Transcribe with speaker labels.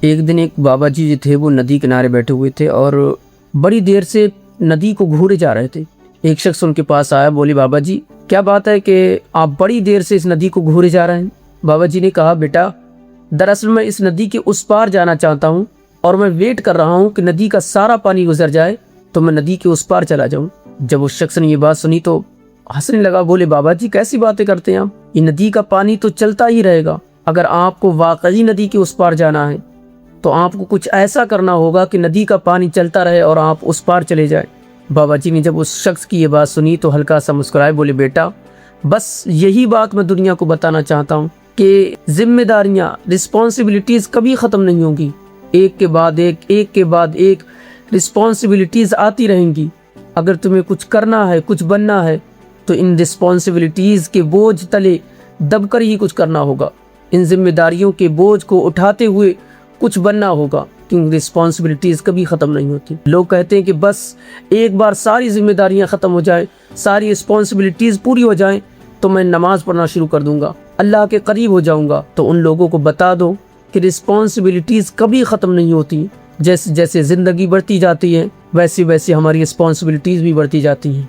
Speaker 1: एक दिन एक बाबा जी जो थे वो नदी किनारे बैठे हुए थे और बड़ी देर से नदी को घूरे जा रहे थे। एक शख्स उनके पास आया, बोले बाबा जी क्या बात है कि आप बड़ी देर से इस नदी को घूरे जा रहे हैं। बाबा जी ने कहा, बेटा दरअसल मैं इस नदी के उस पार जाना चाहता हूँ और मैं वेट कर रहा हूँ कि नदी का सारा पानी गुजर जाए तो मैं नदी के उस पार चला जाऊँ। जब उस शख्स ने ये बात सुनी तो हंसने लगा, बोले बाबा जी कैसी बातें करते हैं आप, ये नदी का पानी तो चलता ही रहेगा। अगर आपको वाकई नदी के उस पार जाना है तो आपको कुछ ऐसा करना होगा कि नदी का पानी चलता रहे और आप उस पार चले जाए। बाबा जी ने जब उस शख्स की ये बात सुनी तो हल्का सा मुस्कुराए, बोले बेटा बस यही बात मैं दुनिया को बताना चाहता हूँ कि जिम्मेदारियाँ, रिस्पॉन्सिबिलिटीज़ कभी ख़त्म नहीं होंगी। एक के बाद एक रिस्पॉन्सिबिलिटीज़ आती रहेंगी। अगर तुम्हें कुछ करना है, कुछ बनना है तो इन रिस्पॉन्सिबिलिटीज़ के बोझ तले दबकर ही कुछ करना होगा। इन जिम्मेदारियों के बोझ को उठाते हुए कुछ बनना होगा, क्योंकि रिस्पॉन्सिबिलिटीज़ कभी ख़त्म नहीं होती। लोग कहते हैं कि बस एक बार सारी जिम्मेदारियां ख़त्म हो जाए, सारी रिस्पॉन्सिबिलिटीज़ पूरी हो जाएं तो मैं नमाज़ पढ़ना शुरू कर दूंगा, अल्लाह के करीब हो जाऊंगा। तो उन लोगों को बता दो कि रिस्पॉन्सिबिलिटीज़ कभी ख़त्म नहीं होती। जैसे जैसे ज़िंदगी बढ़ती जाती है वैसे वैसे हमारी रिस्पॉन्सिबिलिटीज़ भी बढ़ती जाती हैं।